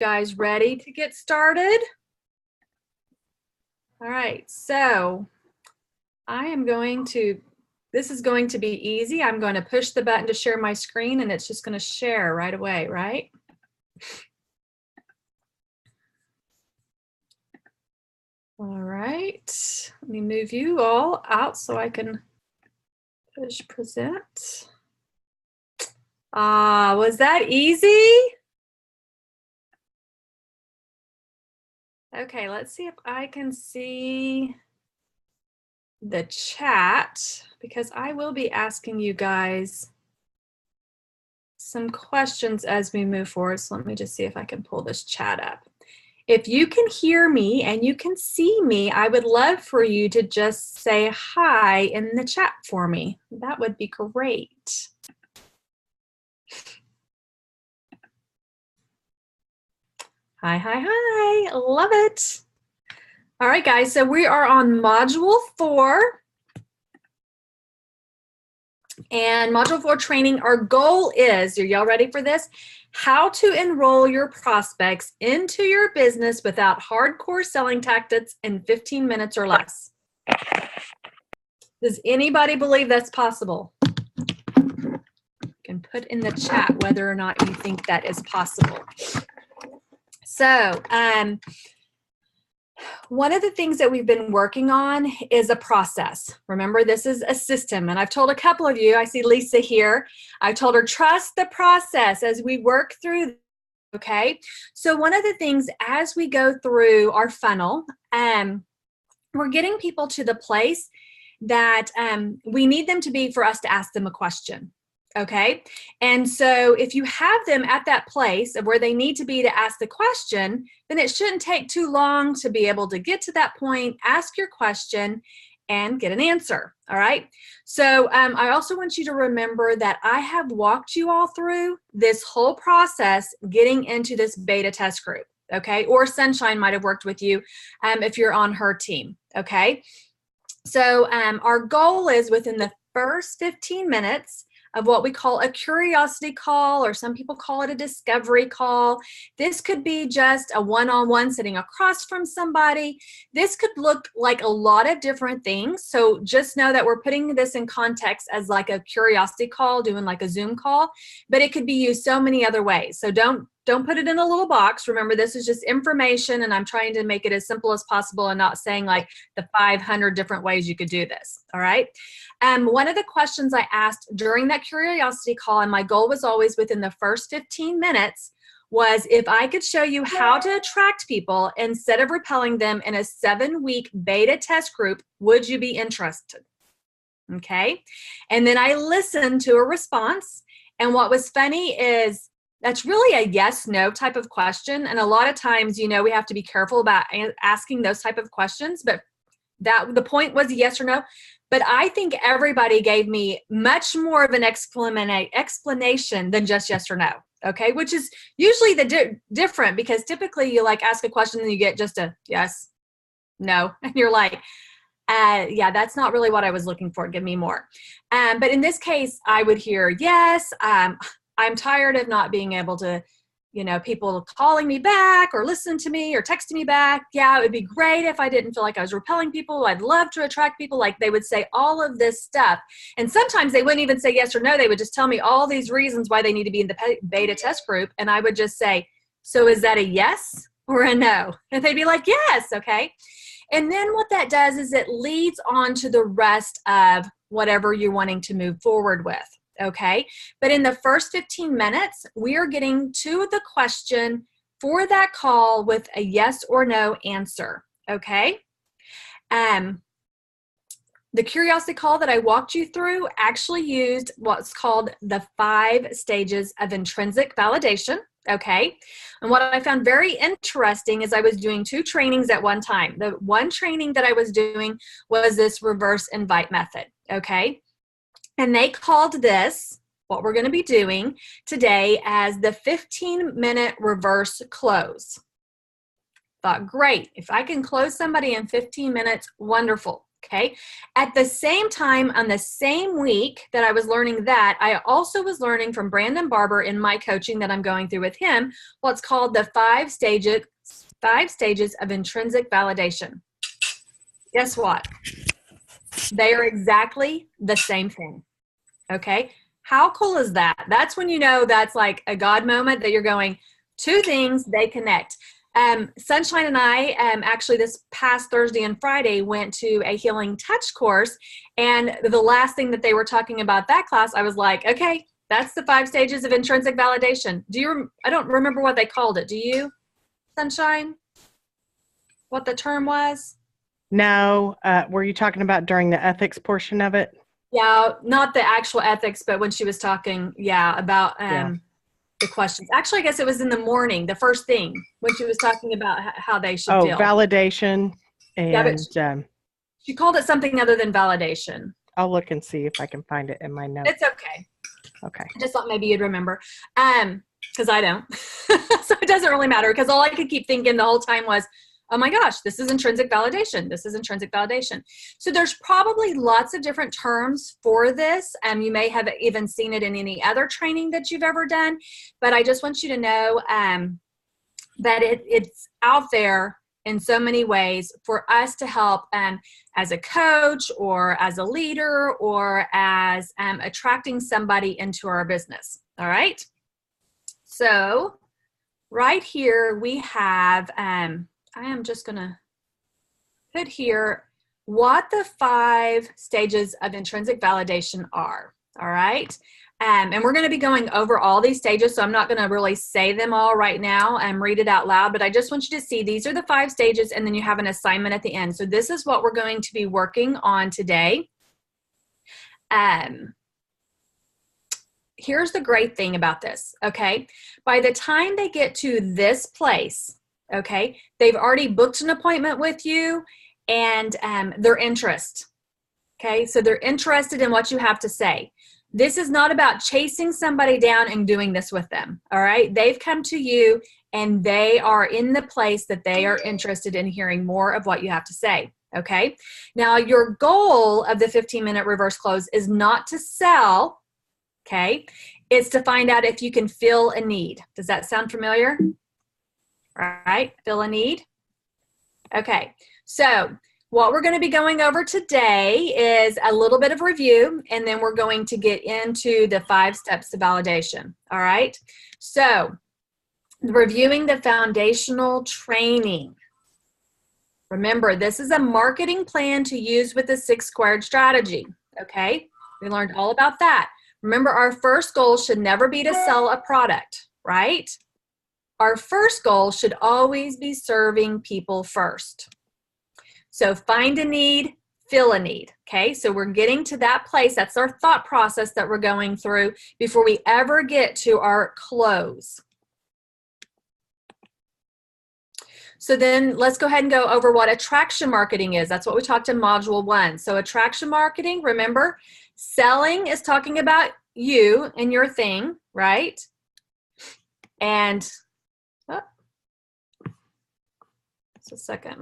Guys ready to get started? All right, so this is going to be easy. I'm going to push the button to share my screen and it's just going to share right away, right? All right, let me move you all out so I can push present. Was that easy? Okay, let's see if I can see the chat because I will be asking you guys some questions as we move forward. So let me just see if I can pull this chat up. If you can hear me and you can see me, I would love for you to just say hi in the chat for me. That would be great. Hi, hi, hi. Love it. All right, guys, so we are on module 4. And module 4 training, our goal is, are y'all ready for this? How to enroll your prospects into your business without hardcore selling tactics in 15 minutes or less. Does anybody believe that's possible? You can put in the chat whether or not you think that is possible. So, one of the things that we've been working on is a process. Remember, this is a system, and I've told a couple of you, I see Lisa here, I told her, trust the process as we work through, okay? So one of the things as we go through our funnel, we're getting people to the place that we need them to be for us to ask them a question. Okay, and so if you have them at that place of where they need to be to ask the question, then it shouldn't take too long to be able to get to that point, ask your question, and get an answer. All right, so I also want you to remember that I have walked you all through this whole process getting into this beta test group. Okay, or Sunshine might have worked with you if you're on her team. Okay, so our goal is within the first 15 minutes of what we call a curiosity call, or some people call it a discovery call. This could be just a one-on-one sitting across from somebody. This could look like a lot of different things. So just know that we're putting this in context as like a curiosity call, doing like a Zoom call, but it could be used so many other ways. So don't put it in a little box. Remember, this is just information, and I'm trying to make it as simple as possible and not saying like the 500 different ways you could do this. All right. One of the questions I asked during that curiosity call, and my goal was always within the first 15 minutes, was if I could show you how to attract people instead of repelling them in a 7-week beta test group, would you be interested? Okay. And then I listened to a response. And what was funny is that's really a yes/no type of question. And a lot of times, we have to be careful about asking those type of questions, but the point was yes or no. But I think everybody gave me much more of an explanation than just yes or no. Okay, which is usually the different, because typically you like ask a question and you get just a yes, no, and you're like, yeah, that's not really what I was looking for. Give me more. But in this case, I would hear yes. I'm tired of not being able to, people calling me back or listening to me or texting me back. Yeah, it would be great if I didn't feel like I was repelling people. I'd love to attract people. Like, they would say all of this stuff. And sometimes they wouldn't even say yes or no. They would just tell me all these reasons why they need to be in the beta test group. And I would just say, so is that a yes or a no? And they'd be like, yes. Okay. And then what that does is it leads on to the rest of whatever you're wanting to move forward with. Okay, but in the first 15 minutes, we are getting to the question for that call with a yes or no answer. Okay, the curiosity call that I walked you through actually used what's called the 5 stages of intrinsic validation. Okay, and what I found very interesting is I was doing 2 trainings at one time. The one training that I was doing was this reverse invite method. Okay. And they called this, what we're going to be doing today, as the 15-minute reverse close. Thought, great, if I can close somebody in 15 minutes, wonderful. Okay. At the same time, on the same week that I was learning that, I also was learning from Brandon Barber in my coaching that I'm going through with him, what's called the five stages of intrinsic validation. Guess what? They are exactly the same thing. Okay. How cool is that? That's when you know that's like a God moment, that you're going, two things, they connect. Sunshine and I actually this past Thursday and Friday went to a healing touch course, and the last thing that they were talking about that class, I was like, okay, that's the five stages of intrinsic validation. I don't remember what they called it. Do you, Sunshine? What the term was? No, were you talking about during the ethics portion of it? Yeah, not the actual ethics, but when she was talking, about Yeah. the questions. Actually, I guess it was in the morning, the first thing, when she was talking about how they should Oh, feel. validation. Yeah, but And she called it something other than validation. I'll look and see if I can find it in my notes. It's okay. Okay. I just thought maybe you'd remember. Because I don't. So it doesn't really matter, because all I could keep thinking the whole time was, oh my gosh, this is intrinsic validation. This is intrinsic validation. So there's probably lots of different terms for this. You may have even seen it in any other training that you've ever done, but I just want you to know that it's out there in so many ways for us to help as a coach or as a leader or as attracting somebody into our business. All right. So right here we have, I am just going to put here what the five stages of intrinsic validation are. All right. And we're going to be going over all these stages, so I'm not going to really say them all right now and read it out loud, but I just want you to see these are the five stages, and then you have an assignment at the end. So this is what we're going to be working on today. Here's the great thing about this, okay? By the time they get to this place, okay, they've already booked an appointment with you, and their interest, okay? So they're interested in what you have to say. This is not about chasing somebody down and doing this with them, all right? They've come to you, and they are in the place that they are interested in hearing more of what you have to say, okay? Now, your goal of the 15-minute reverse close is not to sell, okay? It's to find out if you can fill a need. Does that sound familiar? All right, fill a need. Okay, so what we're going to be going over today is a little bit of review, and then we're going to get into the 5 steps to validation. All right, so reviewing the foundational training. Remember, this is a marketing plan to use with the 6 squared strategy. Okay, we learned all about that. Remember, our first goal should never be to sell a product, right? Our first goal should always be serving people first. So find a need, fill a need, okay? So we're getting to that place. That's our thought process that we're going through before we ever get to our close. So then let's go ahead and go over what attraction marketing is. That's what we talked in module 1. So attraction marketing, remember, selling is talking about you and your thing, right? And, just a second,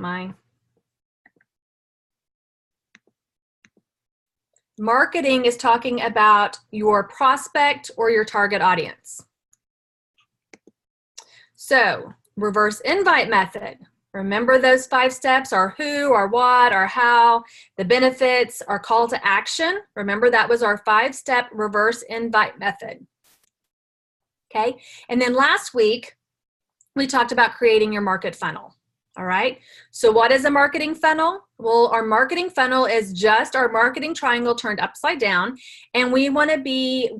marketing is talking about your prospect or your target audience. So reverse invite method. Remember those 5 steps, our who, our what, our how, the benefits, our call to action. Remember that was our 5-step reverse invite method. Okay, and then last week we talked about creating your market funnel. All right, so what is a marketing funnel? Well, our marketing funnel is just our marketing triangle turned upside down, and we want to be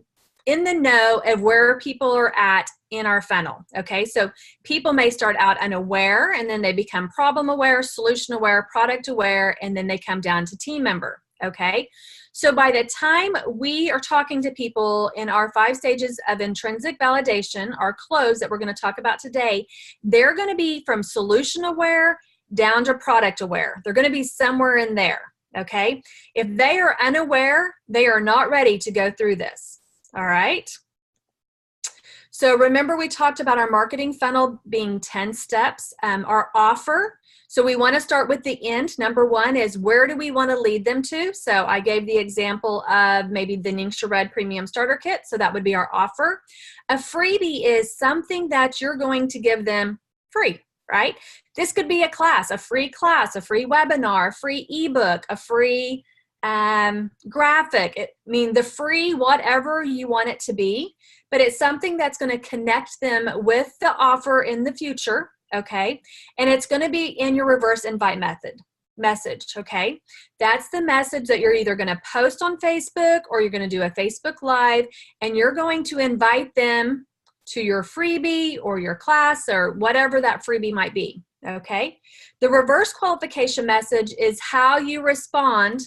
in the know of where people are at in our funnel. Okay, so people may start out unaware, and then they become problem aware, solution aware, product aware, and then they come down to team member. Okay, so by the time we are talking to people in our 5 stages of intrinsic validation, our close that we're going to talk about today, they're going to be from solution aware down to product aware. They're going to be somewhere in there. Okay, if they are unaware, they are not ready to go through this. All right. So remember we talked about our marketing funnel being 10 steps, our offer. So we want to start with the end. Number one is where do we want to lead them to? So I gave the example of maybe the Ningxia Red Premium Starter Kit. So that would be our offer. A freebie is something that you're going to give them free, right? This could be a class, a free webinar, a free ebook, a free graphic. The free whatever you want it to be, but it's something that's going to connect them with the offer in the future, okay? And it's going to be in your reverse invite message, okay? That's the message that you're either going to post on Facebook or you're going to do a Facebook Live, and you're going to invite them to your freebie or your class or whatever that freebie might be, okay? The reverse qualification message is how you respond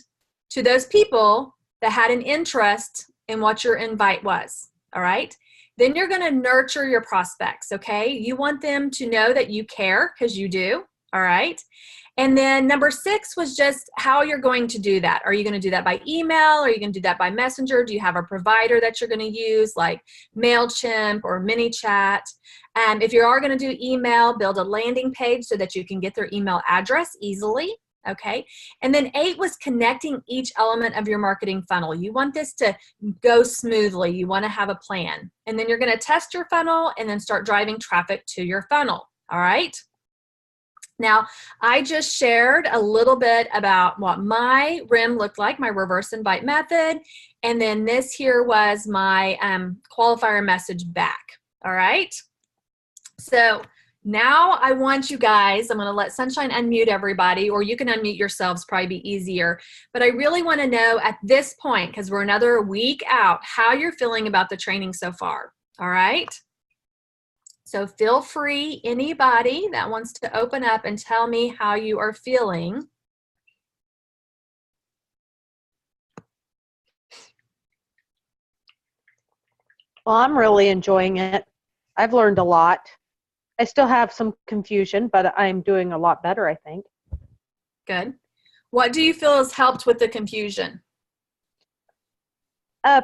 to those people that had an interest in what your invite was, all right? Then you're going to nurture your prospects, okay? You want them to know that you care, because you do, all right? And then number 6 was just how you're going to do that. Are you going to do that by email? Are you going to do that by Messenger? Do you have a provider that you're going to use like MailChimp or ManyChat? If you are going to do email, build a landing page so that you can get their email address easily. Okay. And then 8 was connecting each element of your marketing funnel. You want this to go smoothly. You want to have a plan. And then you're going to test your funnel and then start driving traffic to your funnel. All right. Now, I just shared a little bit about what my RIM looked like, my reverse invite method. And then this here was my qualifier message back. All right. So now I want you guys, I'm going to let Sunshine unmute everybody, or you can unmute yourselves, probably be easier. But I really want to know at this point, because we're another week out, how you're feeling about the training so far. All right. So feel free, anybody that wants to open up and tell me how you are feeling. Well, I'm really enjoying it. I've learned a lot. I still have some confusion, but I'm doing a lot better, I think. Good. What do you feel has helped with the confusion?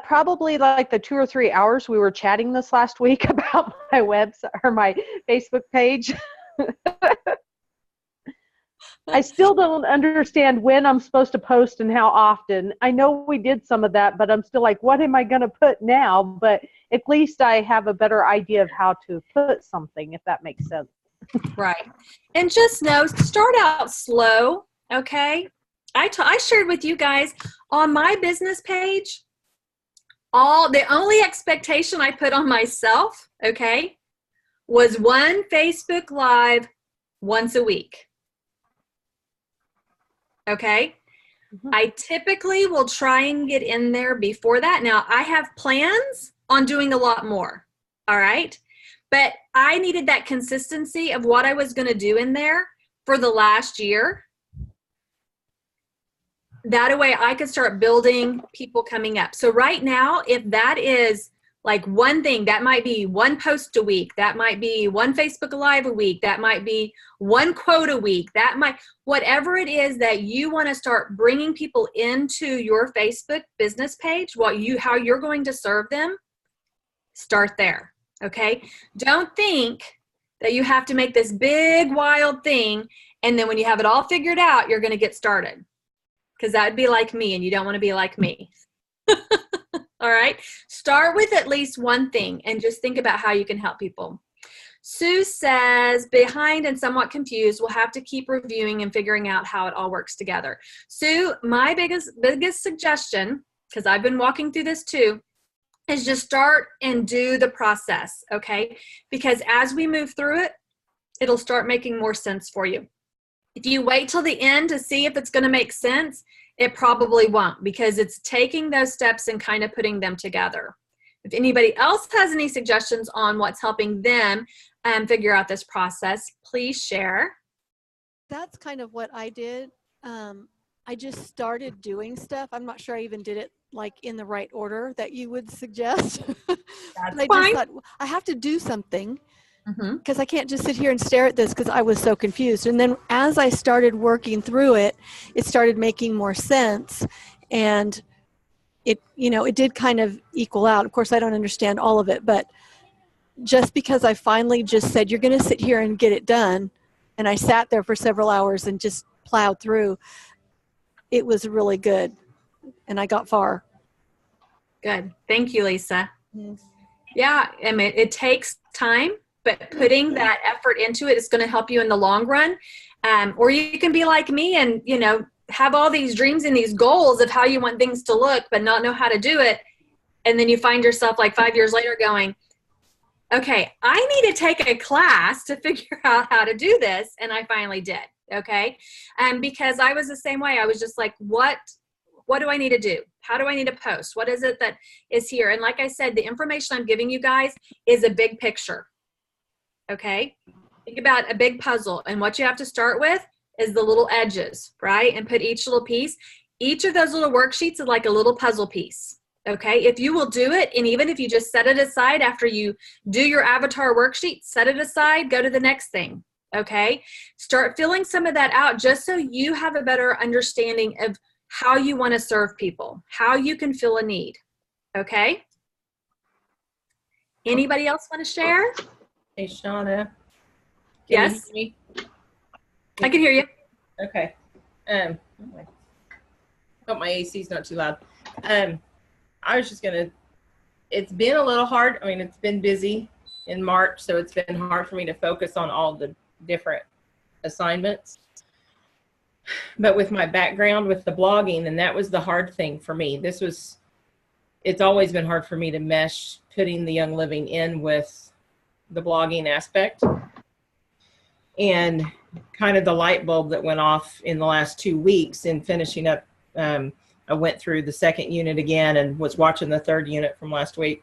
Probably like the 2 or 3 hours we were chatting this last week about my website or my Facebook page. I still don't understand when I'm supposed to post and how often. I know we did some of that, but I'm still like, what am I going to put now? But at least I have a better idea of how to put something, if that makes sense. Right. And just know, start out slow, okay? I shared with you guys on my business page, the only expectation I put on myself, okay, was one Facebook Live once a week. Okay. Mm-hmm. I typically will try and get in there before that. Now, I have plans on doing a lot more. All right. But I needed that consistency of what I was going to do in there for the last year. That way I could start building people coming up. So right now, if that is like one thing, that might be one post a week, that might be one Facebook Live a week, that might be one quote a week, that might, whatever it is that you want to start bringing people into your Facebook business page, how you're going to serve them, start there, okay? Don't think that you have to make this big wild thing and then when you have it all figured out, you're going to get started. Because that would be like me, and you don't want to be like me. All right? Start with at least one thing, and just think about how you can help people. Sue says, behind and somewhat confused, we'll have to keep reviewing and figuring out how it all works together. Sue, my biggest suggestion, because I've been walking through this too, is just start and do the process, okay? Because as we move through it, it'll start making more sense for you. If you wait till the end to see if it's going to make sense, it probably won't, because it's taking those steps and kind of putting them together. If anybody else has any suggestions on what's helping them figure out this process, please share. That's kind of what I did. I just started doing stuff. I'm not sure I even did it like in the right order that you would suggest. That's I fine. just thought, I have to do something. Mm-hmm. Because I can't just sit here and stare at this because I was so confused. And then as I started working through it, it started making more sense. And it did kind of equal out. Of course, I don't understand all of it, but just because I finally just said, you're going to sit here and get it done, and I sat there for several hours and just plowed through, it was really good, and I got far. Good. Thank you, Lisa. Yes. Yeah, I mean, it takes time, but putting that effort into it is going to help you in the long run. Or you can be like me and, you know, have all these dreams and these goals of how you want things to look, but not know how to do it. And then you find yourself like 5 years later going, okay, I need to take a class to figure out how to do this. And I finally did. Okay. Because I was the same way. I was just like, what do I need to do? How do I need to post? What is it that is here? And like I said, the information I'm giving you guys is a big picture. Okay. Think about a big puzzle, and what you have to start with is the little edges, right? And put each little piece. Each of those little worksheets is like a little puzzle piece. Okay. If you will do it, and even if you just set it aside after you do your avatar worksheet, set it aside, go to the next thing. Okay. Start filling some of that out just so you have a better understanding of how you want to serve people, how you can fill a need. Okay. Anybody else want to share? Hey, Shauna. Yes. Can you hear me? I can hear you. Okay. Hope my AC is not too loud. I was just gonna. It's been a little hard. I mean, it's been busy in March, so it's been hard for me to focus on all the different assignments. But with my background with the blogging, and that was the hard thing for me. It's always been hard for me to mesh putting the Young Living in with the blogging aspect. And kind of the light bulb that went off in the last 2 weeks in finishing up, I went through the second unit again and was watching the third unit from last week,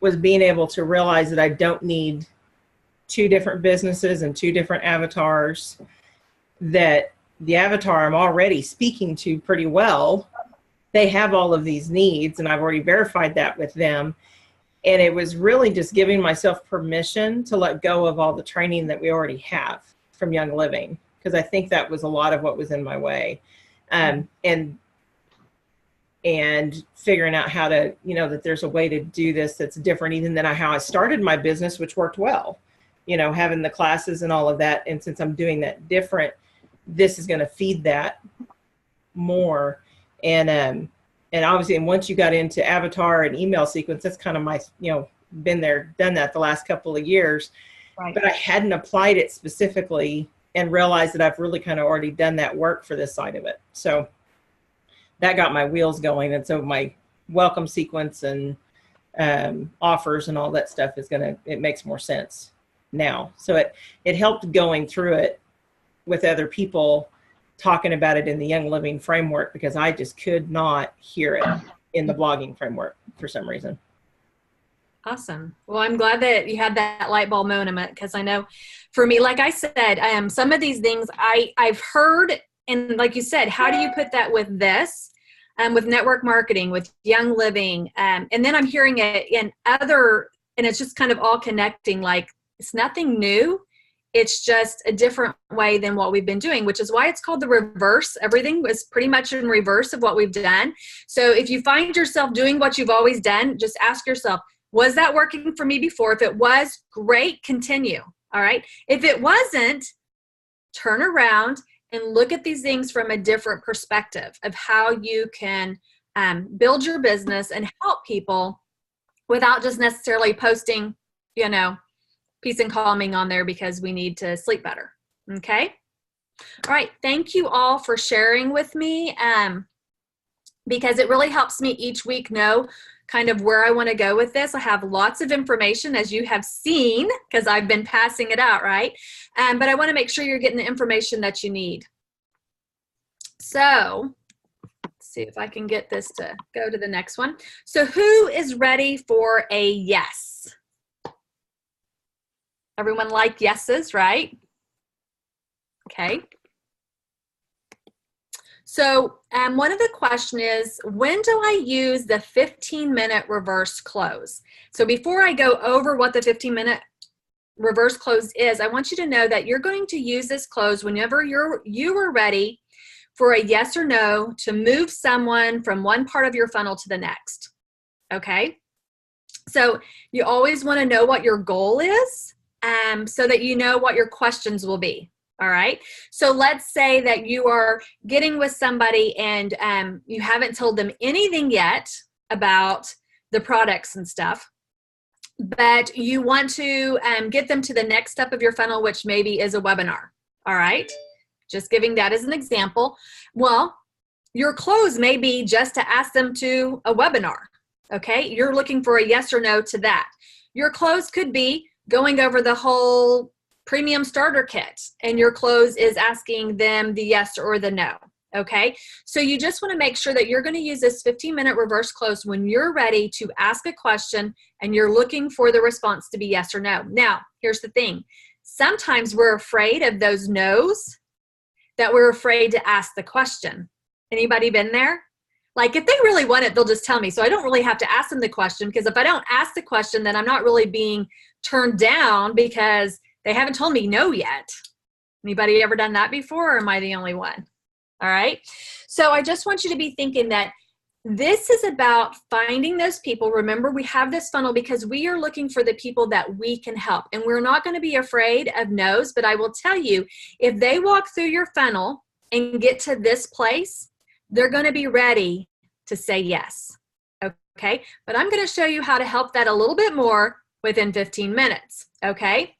was being able to realize that I don't need 2 different businesses and 2 different avatars, that the avatar I'm already speaking to pretty well, they have all of these needs, and I've already verified that with them. And it was really just giving myself permission to let go of all the training that we already have from Young Living, because I think that was a lot of what was in my way. And figuring out how to, you know, that there's a way to do this that's different even than how I started my business, which worked well, you know, having the classes and all of that. And since I'm doing that different, this is going to feed that more. And obviously, and once you got into avatar and email sequence, that's kind of my, you know, been there, done that the last couple of years. Right. But I hadn't applied it specifically and realized that I've really kind of already done that work for this side of it. So that got my wheels going. And so my welcome sequence and offers and all that stuff it makes more sense now. So it helped going through it with other people talking about it in the Young Living framework, because I just could not hear it in the blogging framework for some reason. Awesome. Well, I'm glad that you had that light bulb moment, because I know for me, like I said, some of these things I've heard, and like you said, how do you put that with this, with network marketing, with Young Living, and then I'm hearing it in other, and it's just kind of all connecting. Like, it's nothing new. It's just a different way than what we've been doing, which is why it's called the reverse. Everything was pretty much in reverse of what we've done. So if you find yourself doing what you've always done, just ask yourself, was that working for me before? If it was, great, continue. All right. If it wasn't, turn around and look at these things from a different perspective of how you can build your business and help people without just necessarily posting, you know, peace and calming on there because we need to sleep better. Okay. All right. Thank you all for sharing with me, because it really helps me each week know kind of where I want to go with this. I have lots of information, as you have seen, because I've been passing it out, right? But I want to make sure you're getting the information that you need. So let's see if I can get this to go to the next one. So who is ready for a yes? Everyone like yeses, right? Okay. So one of the questions is, when do I use the 15-minute reverse close? So before I go over what the 15-minute reverse close is, I want you to know that you're going to use this close whenever you are ready for a yes or no to move someone from one part of your funnel to the next. Okay? So you always want to know what your goal is, so that you know what your questions will be. All right. So let's say that you are getting with somebody and you haven't told them anything yet about the products and stuff, but you want to get them to the next step of your funnel, which maybe is a webinar. All right. Just giving that as an example. Well, your close may be just to ask them to a webinar. Okay. You're looking for a yes or no to that. Your close could be going over the whole premium starter kit, and your close is asking them the yes or the no. Okay, so you just want to make sure that you're going to use this 15-minute reverse close when you're ready to ask a question and you're looking for the response to be yes or no. Now, here's the thing. Sometimes we're afraid of those no's, that we're afraid to ask the question. Anybody been there? Like, if they really want it, they'll just tell me. So I don't really have to ask them the question, because if I don't ask the question, then I'm not really being turned down because they haven't told me no yet. Anybody ever done that before, or am I the only one? All right. So I just want you to be thinking that this is about finding those people. Remember, we have this funnel because we are looking for the people that we can help. And we're not going to be afraid of no's, but I will tell you, if they walk through your funnel and get to this place, they're going to be ready to say yes. Okay. But I'm going to show you how to help that a little bit more within 15 minutes. Okay.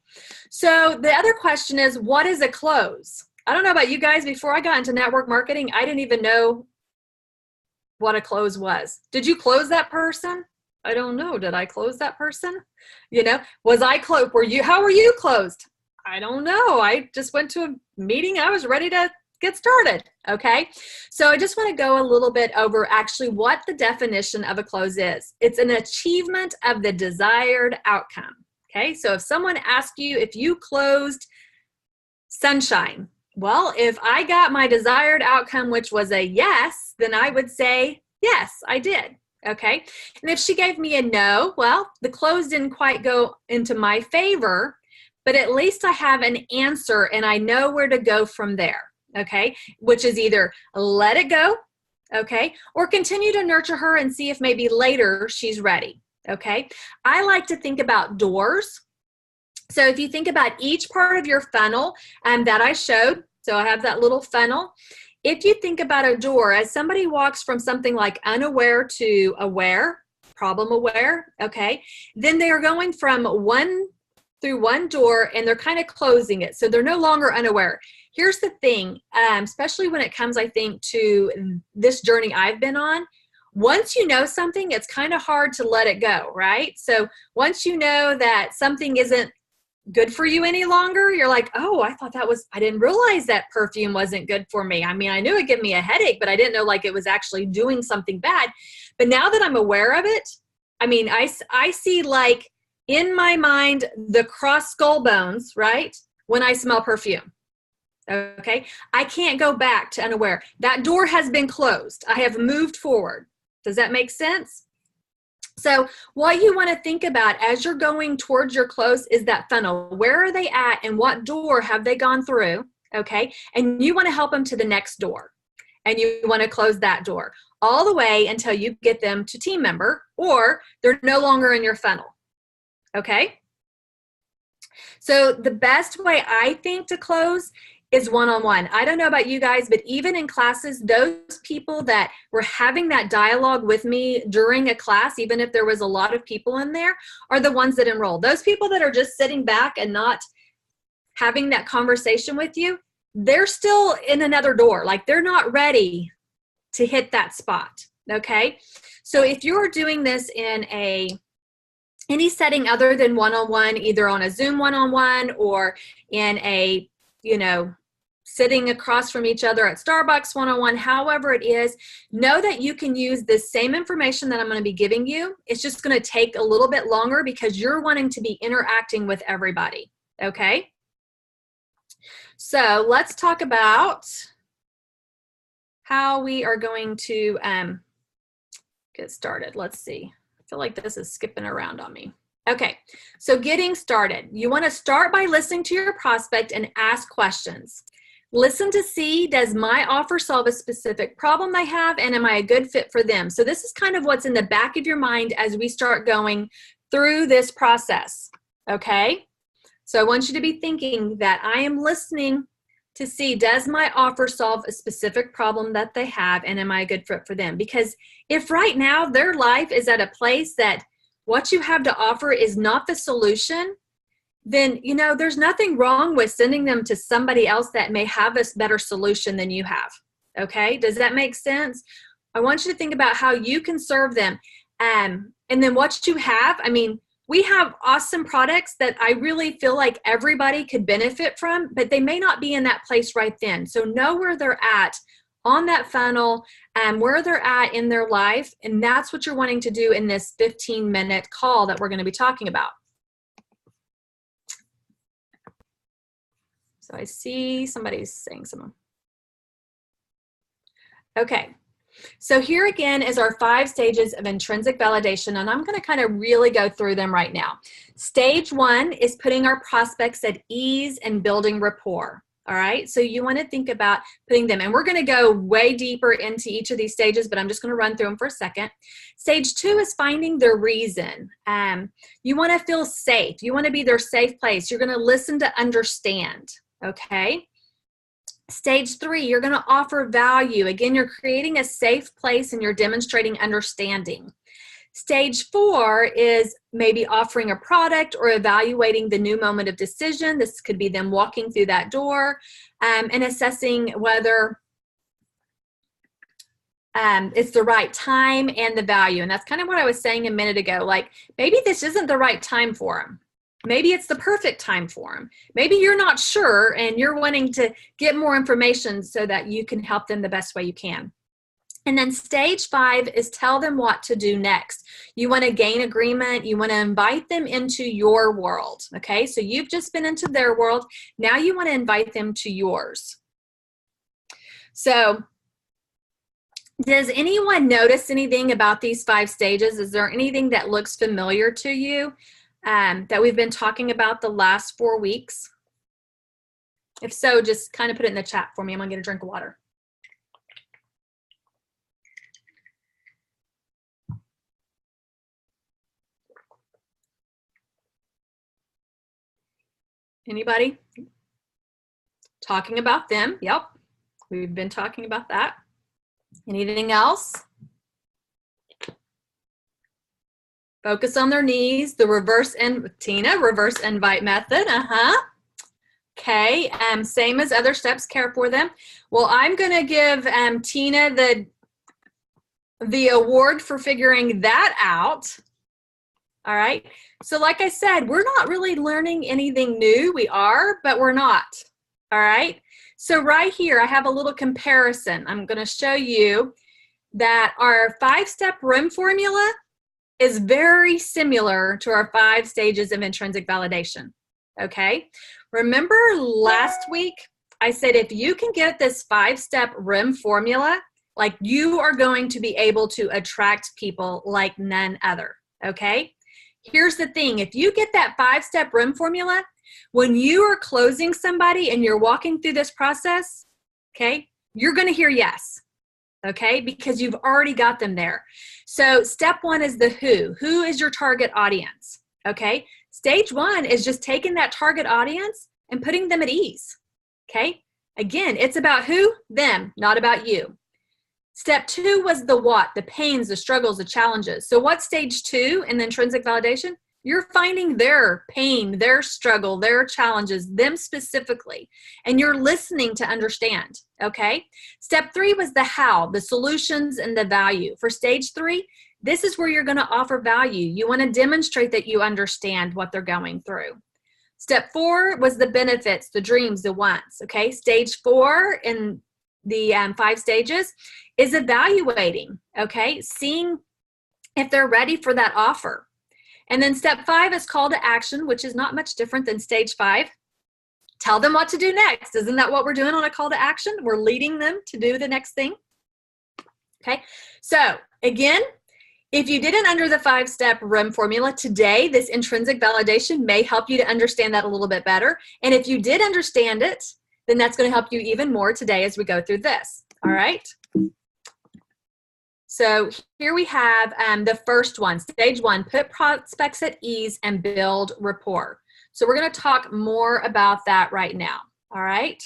So the other question is, what is a close? I don't know about you guys. Before I got into network marketing, I didn't even know what a close was. Did you close that person? I don't know. Did I close that person? You know, was I closed? How were you closed? I don't know. I just went to a meeting. I was ready to get started. Okay. So I just want to go a little bit over actually what the definition of a close is. It's an achievement of the desired outcome. Okay. So if someone asked you if you closed sunshine, well, if I got my desired outcome, which was a yes, then I would say, yes, I did. Okay. And if she gave me a no, well, the close didn't quite go into my favor, but at least I have an answer and I know where to go from there. Okay. Which is either let it go. Okay. Or continue to nurture her and see if maybe later she's ready. Okay. I like to think about doors. So if you think about each part of your funnel that I showed, so I have that little funnel. If you think about a door, as somebody walks from something like unaware to aware, problem aware, okay, then they are going from one door and they're kind of closing it. So they're no longer unaware. Here's the thing, especially when it comes, I think, to this journey I've been on. Once you know something, it's kind of hard to let it go, right? So once you know that something isn't good for you any longer, you're like, oh, I didn't realize that perfume wasn't good for me. I mean, I knew it gave me a headache, but I didn't know like it was actually doing something bad. But now that I'm aware of it, I mean, I see like in my mind, the cross skull bones, right? When I smell perfume. Okay. I can't go back to unaware. That door has been closed. I have moved forward. Does that make sense? So what you want to think about as you're going towards your close is that funnel. Where are they at and what door have they gone through? Okay. And you want to help them to the next door. And you want to close that door all the way until you get them to team member or they're no longer in your funnel. Okay. So the best way I think to close is one-on-one. I don't know about you guys, but even in classes, those people that were having that dialogue with me during a class, even if there was a lot of people in there, are the ones that enroll. Those people that are just sitting back and not having that conversation with you, they're still in another door. Like they're not ready to hit that spot. Okay. So if you're doing this in any setting other than one-on-one, either on a Zoom one-on-one or in a, sitting across from each other at Starbucks one-on-one, however it is, know that you can use the same information that I'm going to be giving you. It's just going to take a little bit longer because you're wanting to be interacting with everybody. Okay. So let's talk about how we are going to get started. Let's see. I feel like this is skipping around on me. Okay, so getting started. You want to start by listening to your prospect and ask questions. Listen to see, does my offer solve a specific problem I have, and am I a good fit for them? So this is kind of what's in the back of your mind as we start going through this process, okay? So I want you to be thinking that I am listening to see, does my offer solve a specific problem that they have, and am I a good fit for them? Because if right now their life is at a place that what you have to offer is not the solution, then, you know, there's nothing wrong with sending them to somebody else that may have a better solution than you have, okay? Does that make sense? I want you to think about how you can serve them. And then what you have, I mean, we have awesome products that I really feel like everybody could benefit from, but they may not be in that place right then. So know where they're at on that funnel and where they're at in their life. And that's what you're wanting to do in this 15-minute call that we're going to be talking about. So I see somebody's saying something. Okay. So here again is our 5 stages of intrinsic validation, and I'm going to kind of really go through them right now. Stage 1 is putting our prospects at ease and building rapport. All right, so you want to think about putting them, and we're going to go way deeper into each of these stages, but I'm just going to run through them for a second. Stage 2 is finding their reason. You want to feel safe. You want to be their safe place. You're going to listen to understand, okay? Stage 3, you're going to offer value. Again, you're creating a safe place and you're demonstrating understanding. Stage 4 is maybe offering a product or evaluating the new moment of decision. This could be them walking through that door and assessing whether it's the right time and the value. And that's kind of what I was saying a minute ago. Like, maybe this isn't the right time for them. Maybe it's the perfect time for them. Maybe you're not sure and you're wanting to get more information so that you can help them the best way you can. And then stage 5 is tell them what to do next. You want to gain agreement. You want to invite them into your world. Okay, so you've just been into their world. Now you want to invite them to yours. So does anyone notice anything about these 5 stages? Is there anything that looks familiar to you that we've been talking about the last 4 weeks? If so, just kind of put it in the chat for me. I'm going to get a drink of water. Anybody? Talking about them. Yep. We've been talking about that. Anything else? Focus on their needs. The reverse invite method. Okay. Same as other steps. Care for them. Well, I'm going to give Tina the award for figuring that out. All right. So like I said, we're not really learning anything new. We are, but we're not. All right. So right here, I have a little comparison. I'm going to show you that our 5-step RIM formula is very similar to our 5 stages of intrinsic validation. Okay. Remember last week, I said, if you can get this 5-step RIM formula, like, you are going to be able to attract people like none other. Okay. Here's the thing. If you get that 5-step RIM formula, when you are closing somebody and you're walking through this process, okay, you're going to hear yes, okay, because you've already got them there. So step 1 is the who. Who is your target audience, okay? Stage 1 is just taking that target audience and putting them at ease, okay? Again, it's about who, them, not about you. Step 2 was the what, the pains, the struggles, the challenges. So what's stage 2 in the intrinsic validation? You're finding their pain, their struggle, their challenges, them specifically, and you're listening to understand, okay? Step 3 was the how, the solutions and the value. For stage 3, this is where you're going to offer value. You want to demonstrate that you understand what they're going through. Step 4 was the benefits, the dreams, the wants, okay? Stage 4 in the 5 stages is evaluating, okay? Seeing if they're ready for that offer. And then step 5 is call to action, which is not much different than stage 5. Tell them what to do next. Isn't that what we're doing on a call to action? We're leading them to do the next thing. Okay, so again, if you didn't under the 5-step RIM formula today, this intrinsic validation may help you to understand that a little bit better. And if you did understand it, then that's going to help you even more today as we go through this. All right. So here we have the first one, stage 1, put prospects at ease and build rapport. So we're going to talk more about that right now. All right.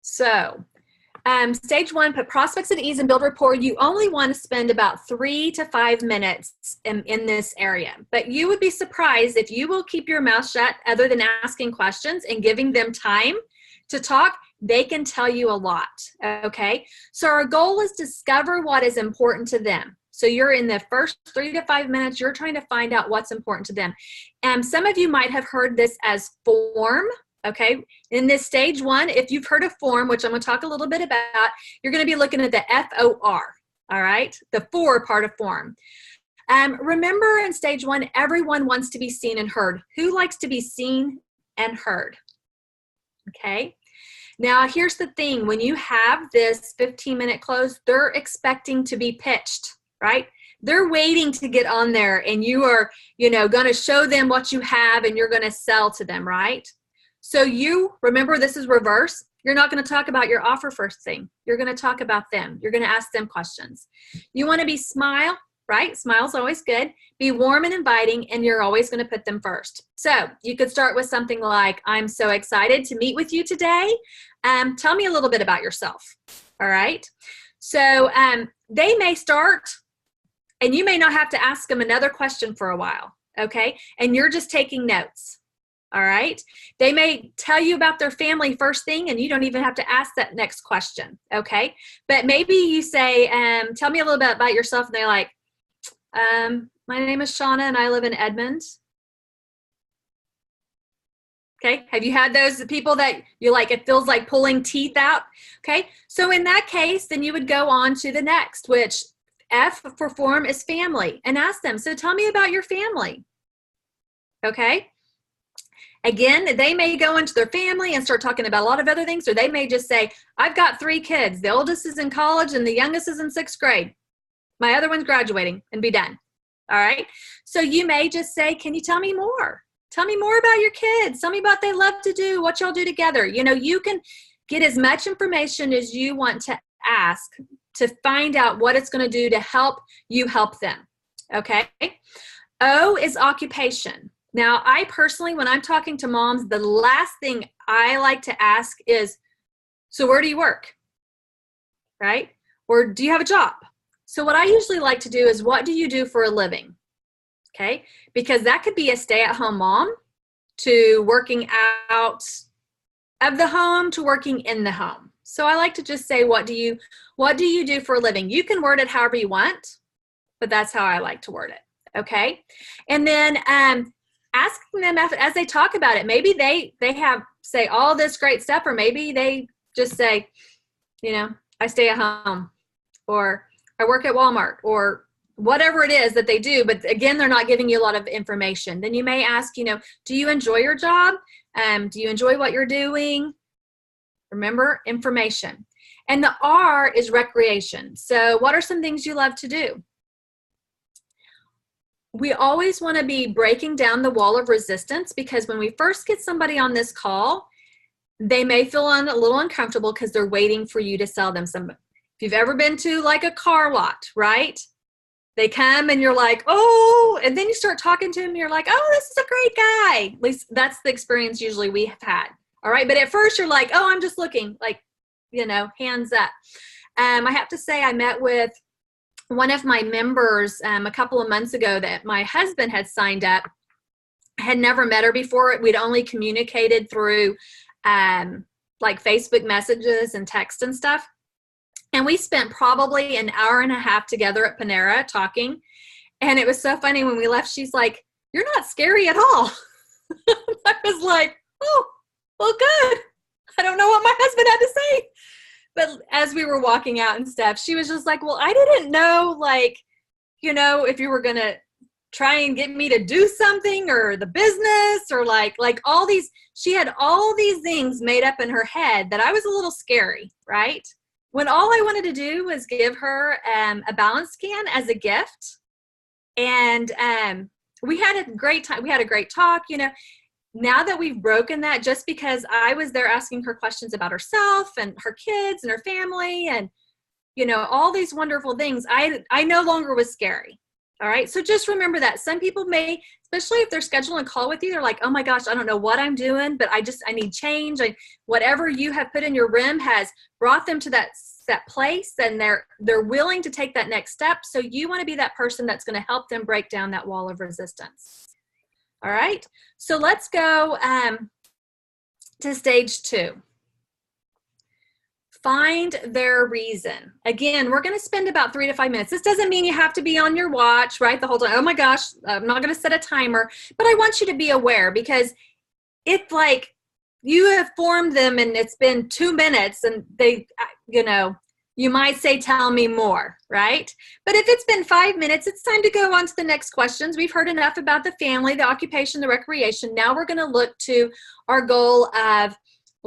So stage 1, put prospects at ease and build rapport. You only want to spend about 3 to 5 minutes in this area, but you would be surprised if you will keep your mouth shut other than asking questions and giving them time to talk. They can tell you a lot. Okay. So our goal is to discover what is important to them. So you're in the first 3 to 5 minutes, you're trying to find out what's important to them. And some of you might have heard this as form. Okay, in this stage 1, if you've heard of form, which I'm going to talk a little bit about, you're going to be looking at the FOR, all right, the for part of form. Remember in stage 1, everyone wants to be seen and heard. Who likes to be seen and heard? Okay, now here's the thing. When you have this 15-minute close, they're expecting to be pitched, right? They're waiting to get on there, and you are, going to show them what you have, and you're going to sell to them, right? So you remember, this is reverse. You're not going to talk about your offer first thing. You're going to talk about them. You're going to ask them questions. You want to be smile, right? Smile's always good. Be warm and inviting, and you're always going to put them first. So you could start with something like, I'm so excited to meet with you today. Tell me a little bit about yourself. All right. So they may start, and you may not have to ask them another question for a while. Okay. And you're just taking notes. All right. They may tell you about their family first thing, and you don't even have to ask that next question. Okay. But maybe you say, tell me a little bit about yourself. And they're like, my name is Shauna and I live in Edmond. Okay. Have you had those people that you like, it feels like pulling teeth out? Okay. So in that case, then you would go on to the next, which F for form is family, and ask them. So tell me about your family. Okay. Again, they may go into their family and start talking about a lot of other things, or they may just say, I've got 3 kids. The oldest is in college and the youngest is in 6th grade. My other one's graduating, and be done. All right. So you may just say, can you tell me more? Tell me more about your kids. Tell me about what they love to do, what y'all do together. You can get as much information as you want to ask to find out what it's going to do to help you help them. Okay. O is occupation. Now, I personally, when I'm talking to moms, the last thing I like to ask is, so where do you work? Right? Or do you have a job? So what I usually like to do is, what do you do for a living? Okay? Because that could be a stay-at-home mom to working out of the home to working in the home. So I like to just say, what do you do for a living? You can word it however you want, but that's how I like to word it. Okay? And then asking them as they talk about it, maybe they have say all this great stuff, or maybe they just say, I stay at home, or I work at Walmart, or whatever it is that they do. But again, they're not giving you a lot of information. Then you may ask, do you enjoy your job? Do you enjoy what you're doing? Remember, information. And the R is recreation. So what are some things you love to do? We always want to be breaking down the wall of resistance, because when we first get somebody on this call, they may feel a little uncomfortable because they're waiting for you to sell them some. If you've ever been to like a car lot, right? They come and you're like, oh, and then you start talking to them and you're like, oh, this is a great guy. At least that's the experience usually we have had. All right. But at first you're like, oh, I'm just looking, like, hands up. I have to say, I met with one of my members a couple of months ago that my husband had signed up. I had never met her before. We'd only communicated through like Facebook messages and text and stuff. And we spent probably an hour and a half together at Panera talking. And it was so funny when we left, she's like, you're not scary at all. I was like, oh, well, good. I don't know what my husband had to say. But as we were walking out and stuff, she was just like, well, I didn't know, like, if you were going to try and get me to do something, or the business, or like all these, she had all these things made up in her head that I was a little scary, right? When all I wanted to do was give her a balance scan as a gift. And we had a great time. We had a great talk, now that we've broken that, just because I was there asking her questions about herself and her kids and her family and, you know, all these wonderful things, I no longer was scary. All right. So just remember that some people may, especially if they're scheduling a call with you, they're like, oh my gosh, I don't know what I'm doing, but I need change. Whatever you have put in your rim has brought them to that place, and they're willing to take that next step. So you want to be that person that's going to help them break down that wall of resistance. All right. So let's go to stage 2. Find their reason. Again, we're going to spend about 3 to 5 minutes. This doesn't mean you have to be on your watch, right, the whole time. Oh my gosh, I'm not going to set a timer, but I want you to be aware, because if like you have formed them and it's been 2 minutes and they, you know, you might say, tell me more, right? But if it's been 5 minutes, it's time to go on to the next questions. We've heard enough about the family, the occupation, the recreation. Now we're going to look to our goal of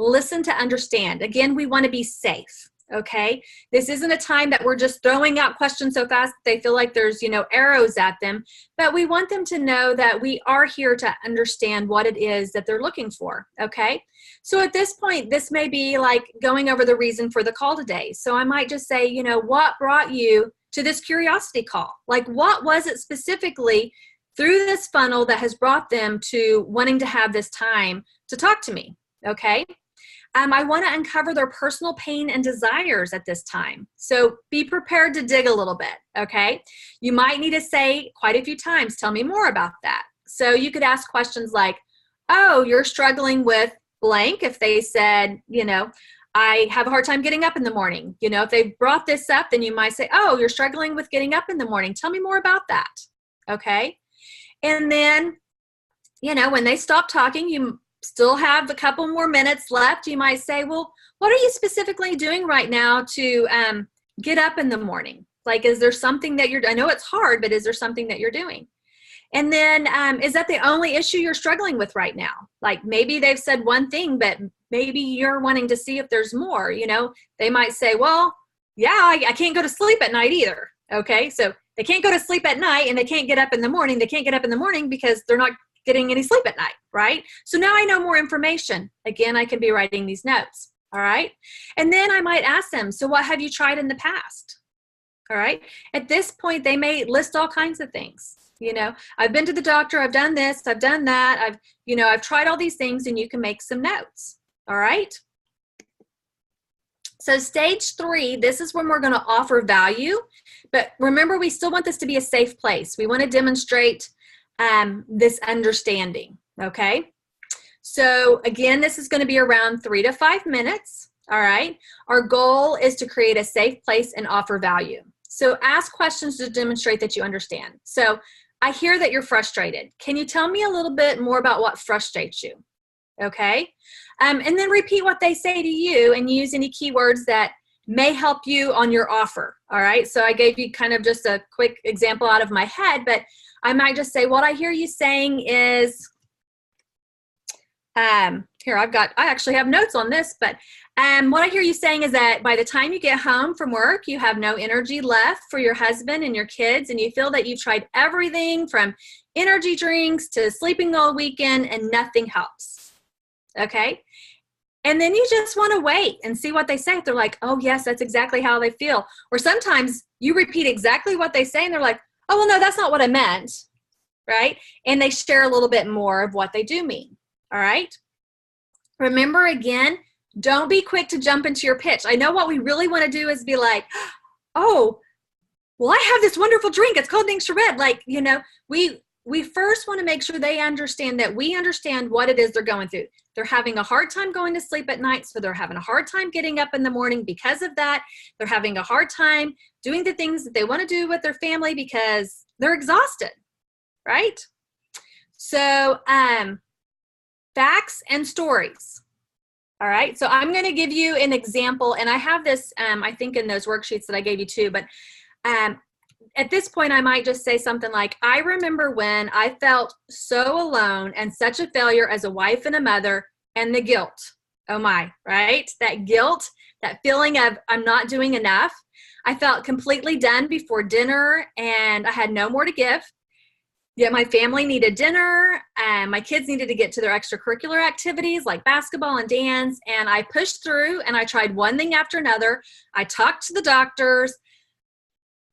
listen to understand. Again, we want to be safe, okay? This isn't a time that we're just throwing out questions so fast that they feel like there's, you know, arrows at them, but we want them to know that we are here to understand what it is that they're looking for, okay? So at this point, this may be like going over the reason for the call today. So I might just say, you know, what brought you to this curiosity call? Like, what was it specifically through this funnel that has brought them to wanting to have this time to talk to me, okay? I want to uncover their personal pain and desires at this time. So be prepared to dig a little bit, okay? You might need to say quite a few times, tell me more about that. So you could ask questions like, oh, you're struggling with blank. If they said, you know, I have a hard time getting up in the morning. You know, if they brought this up, then you might say, oh, you're struggling with getting up in the morning. Tell me more about that, okay? And then, you know, when they stop talking, you still have a couple more minutes left. You might say, well, what are you specifically doing right now to get up in the morning? Like, is there something that I know it's hard, but is there something that you're doing? And then is that the only issue you're struggling with right now? Like, maybe they've said one thing, but maybe you're wanting to see if there's more. You know, they might say, well, yeah, I can't go to sleep at night either. Okay, so they can't go to sleep at night and they can't get up in the morning. They can't get up in the morning because they're not getting any sleep at night, right? So now I know more information. Again, I can be writing these notes, all right? And then I might ask them, so what have you tried in the past? All right? At this point, they may list all kinds of things. You know, I've been to the doctor, I've done this, I've done that, I've tried all these things, and you can make some notes, all right? So stage 3, this is when we're going to offer value, but remember, we still want this to be a safe place. We want to demonstrate this understanding, okay? So again, this is going to be around 3 to 5 minutes, all right? Our goal is to create a safe place and offer value. So ask questions to demonstrate that you understand. So I hear that you're frustrated. Can you tell me a little bit more about what frustrates you? Okay? And then repeat what they say to you and use any keywords that may help you on your offer, all right? So I gave you kind of just a quick example out of my head, but I might just say, what I hear you saying is, here, I actually have notes on this, but what I hear you saying is that by the time you get home from work, you have no energy left for your husband and your kids, and you feel that you've tried everything from energy drinks to sleeping all weekend, and nothing helps, okay? And then you just want to wait and see what they say. If they're like, oh, yes, that's exactly how they feel. Or sometimes you repeat exactly what they say, and they're like, oh, well, no, that's not what I meant, right? And they share a little bit more of what they do mean, all right? Remember, again, don't be quick to jump into your pitch. I know what we really want to do is be like, oh, well, I have this wonderful drink. It's called Ningxia Red. Like, you know, we first want to make sure they understand that we understand what it is they're going through. They're having a hard time going to sleep at night, so they're having a hard time getting up in the morning because of that. They're having a hard time doing the things that they want to do with their family because they're exhausted, right? So facts and stories. All right, so I'm going to give you an example, and I have this, I think, in those worksheets that I gave you too, but at this point, I might just say something like, I remember when I felt so alone and such a failure as a wife and a mother, and the guilt. Oh my, right? That guilt, that feeling of I'm not doing enough. I felt completely done before dinner, and I had no more to give. Yet my family needed dinner, and my kids needed to get to their extracurricular activities like basketball and dance. And I pushed through and I tried one thing after another. I talked to the doctors.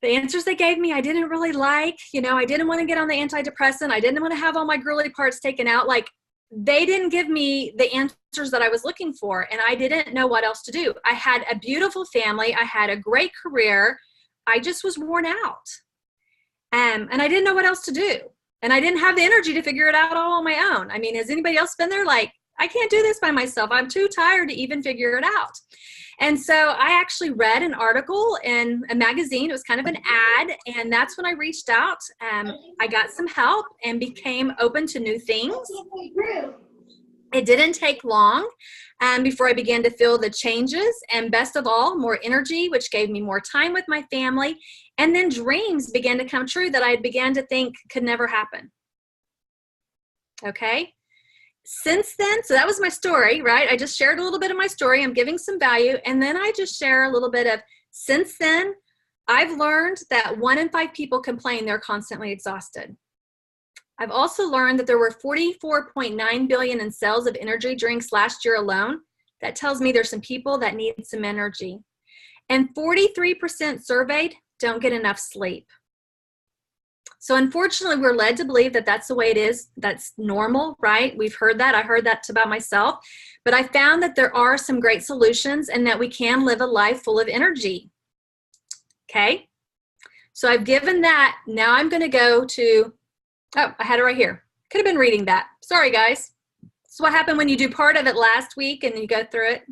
The answers they gave me, I didn't really like. You know, I didn't want to get on the antidepressant. I didn't want to have all my girly parts taken out. Like, they didn't give me the answers that I was looking for, and I didn't know what else to do. I had a beautiful family. I had a great career. I just was worn out. And I didn't know what else to do. And I didn't have the energy to figure it out all on my own. I mean, has anybody else been there? Like, I can't do this by myself. I'm too tired to even figure it out. And so I actually read an article in a magazine. It was kind of an ad. And that's when I reached out. I got some help and became open to new things. It didn't take long before I began to feel the changes. And best of all, more energy, which gave me more time with my family. And then dreams began to come true that I began to think could never happen. Okay. Since then, so that was my story, right? I just shared a little bit of my story. I'm giving some value. And then I just share a little bit of, since then, I've learned that 1 in 5 people complain they're constantly exhausted. I've also learned that there were 44.9 billion in sales of energy drinks last year alone. That tells me there's some people that need some energy. And 43% surveyed don't get enough sleep. So unfortunately, we're led to believe that that's the way it is. That's normal, right? We've heard that. I heard that about myself. But I found that there are some great solutions and that we can live a life full of energy. Okay? So I've given that. Now I'm going to go to, oh, I had it right here. Could have been reading that. Sorry, guys. This is what happened when you do part of it last week and you go through it.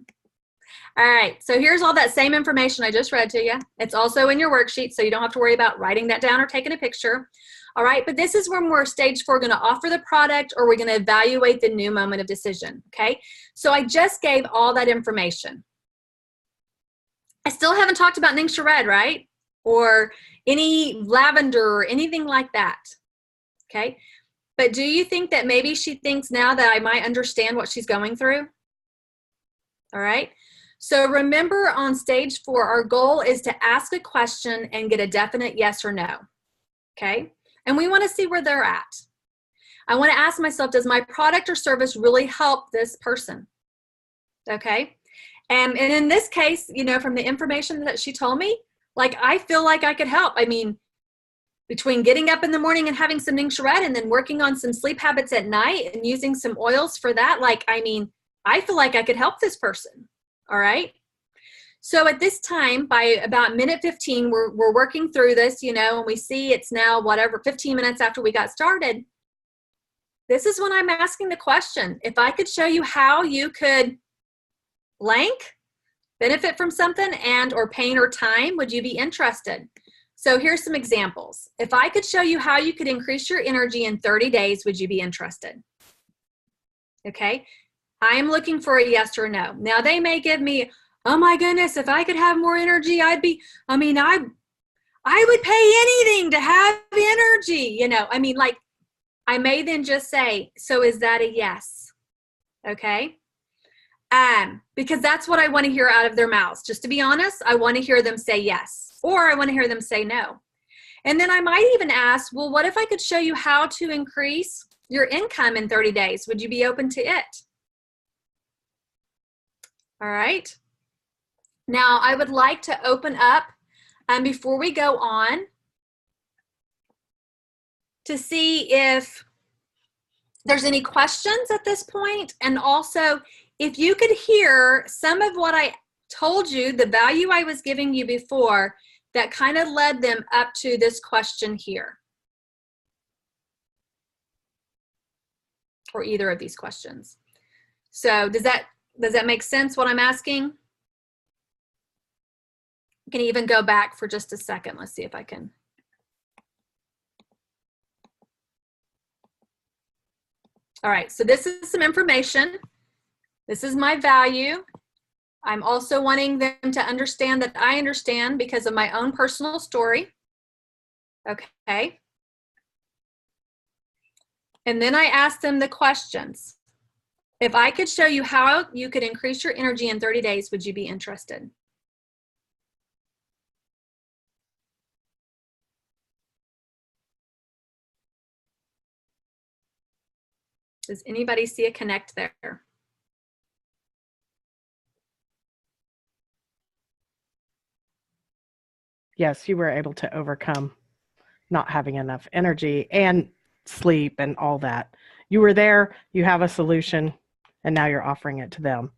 All right, so here's all that same information I just read to you. It's also in your worksheet, so you don't have to worry about writing that down or taking a picture. All right, but this is when we're stage 4 going to offer the product, or we're going to evaluate the new moment of decision, okay? So I just gave all that information. I still haven't talked about Ningxia Red, right? Or any lavender or anything like that, okay? But do you think that maybe she thinks now that I might understand what she's going through? All right. So remember, on stage 4, our goal is to ask a question and get a definite yes or no, okay? And we want to see where they're at. I want to ask myself, does my product or service really help this person, okay? And in this case, you know, from the information that she told me, like, I feel like I could help. I mean, between getting up in the morning and having some Ningxia Red and then working on some sleep habits at night and using some oils for that, like, I mean, I feel like I could help this person. All right. So at this time, by about minute 15, we're working through this, you know, and we see it's now whatever, 15 minutes after we got started. This is when I'm asking the question, if I could show you how you could blank, benefit from something, and or pain or time, would you be interested? So here's some examples. If I could show you how you could increase your energy in 30 days, would you be interested? Okay. I am looking for a yes or no. Now they may give me, oh my goodness, if I could have more energy, I would pay anything to have energy. You know, I mean, like, I may then just say, so is that a yes? Okay. Because that's what I want to hear out of their mouths. Just to be honest, I want to hear them say yes, or I want to hear them say no. And then I might even ask, well, what if I could show you how to increase your income in 30 days? Would you be open to it? All right. Now, I would like to open up, before we go on, to see if there's any questions at this point. And also, if you could hear some of what I told you, the value I was giving you before, that kind of led them up to this question here. Or either of these questions. So does that make sense what I'm asking? I can even go back for just a second. Let's see if I can. All right, so this is some information. This is my value. I'm also wanting them to understand that I understand because of my own personal story. Okay. And then I ask them the questions. If I could show you how you could increase your energy in 30 days, would you be interested? Does anybody see a connect there? Yes, you were able to overcome not having enough energy and sleep and all that. You were there, you have a solution, and now you're offering it to them.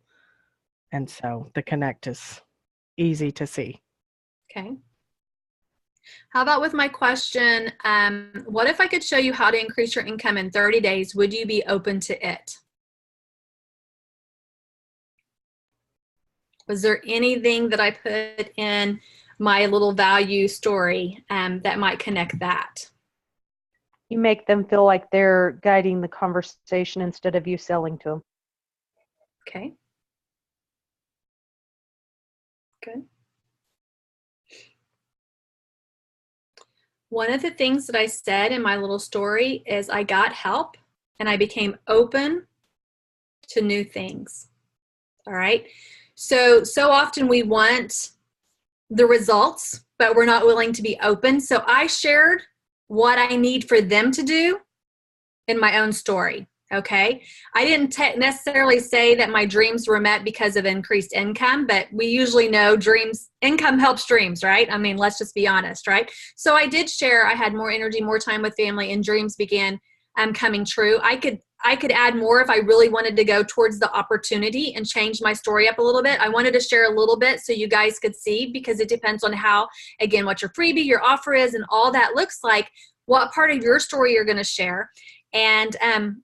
And so the connect is easy to see. Okay. How about with my question, what if I could show you how to increase your income in 30 days? Would you be open to it? Was there anything that I put in my little value story that might connect that? You make them feel like they're guiding the conversation instead of you selling to them. Okay. Good. One of the things that I said in my little story is I got help and I became open to new things. All right. So often we want the results, but we're not willing to be open. So I shared what I need for them to do in my own story. Okay. I didn't necessarily say that my dreams were met because of increased income, but we usually know income helps dreams, right? I mean, let's just be honest, right? So I did share, I had more energy, more time with family, and dreams began coming true. I could add more if I really wanted to go towards the opportunity and change my story up a little bit. I wanted to share a little bit so you guys could see, because it depends on how, again, what your freebie, your offer is, and all that looks like, what part of your story you're going to share. And,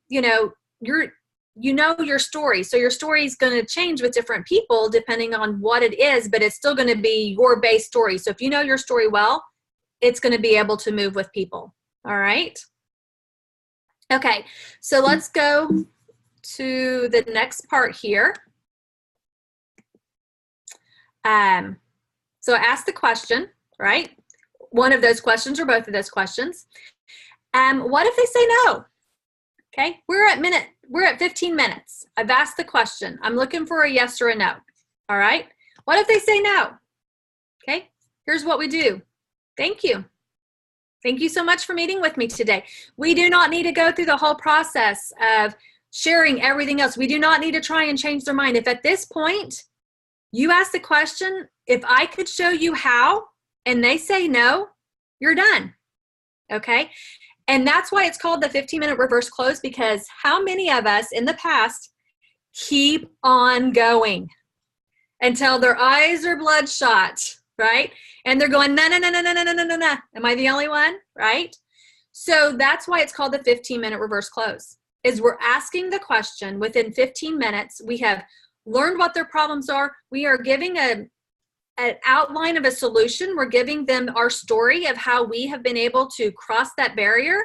you know your story. So your story is going to change with different people depending on what it is, but it's still going to be your base story. So if you know your story well, it's going to be able to move with people. All right. Okay. So let's go to the next part here. So I asked the question, right? One of those questions or both of those questions. What if they say no? Okay, we're at 15 minutes. I've asked the question. I'm looking for a yes or a no. All right. What if they say no? Okay, here's what we do. Thank you. Thank you so much for meeting with me today. We do not need to go through the whole process of sharing everything else. We do not need to try and change their mind. If at this point you ask the question, if I could show you how, and they say no, you're done. Okay. And that's why it's called the 15-minute reverse close, because how many of us in the past keep on going until their eyes are bloodshot, right? And they're going, no. Am I the only one, right? So that's why it's called the 15-minute reverse close, is we're asking the question within 15 minutes. We have learned what their problems are. We are giving an outline of a solution. We're giving them our story of how we have been able to cross that barrier.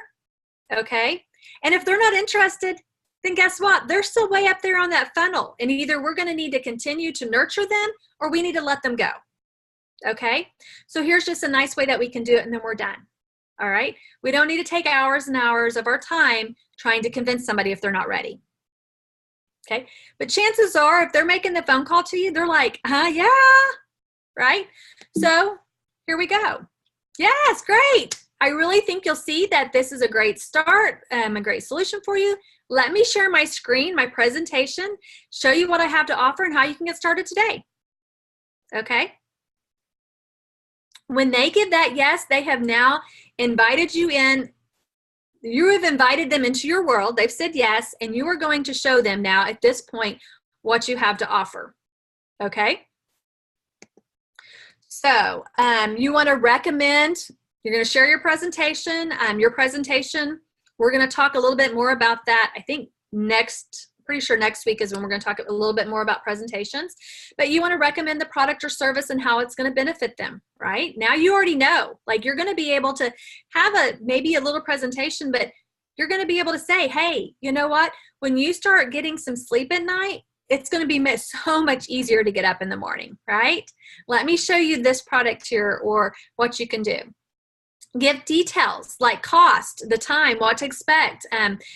Okay. And if they're not interested, then guess what? They're still way up there on that funnel. And either we're going to need to continue to nurture them or we need to let them go. Okay. So here's just a nice way that we can do it, and then we're done. All right. We don't need to take hours and hours of our time trying to convince somebody if they're not ready. Okay. But chances are, if they're making the phone call to you, they're like, yeah. Right? So here we go. Yes, great. I really think you'll see that this is a great start, a great solution for you. Let me share my screen, my presentation, show you what I have to offer and how you can get started today. Okay? When they give that yes, they have now invited you in. You have invited them into your world. They've said yes, and you are going to show them now at this point what you have to offer. Okay? So you want to recommend, you're going to share your presentation. We're going to talk a little bit more about that. I think pretty sure next week is when we're going to talk a little bit more about presentations. But you want to recommend the product or service and how it's going to benefit them, right? Now you already know, like you're going to be able to have maybe a little presentation, but you're going to be able to say, hey, you know what? When you start getting some sleep at night, it's going to be so much easier to get up in the morning, right? Let me show you this product here or what you can do. Give details like cost, the time, what to expect,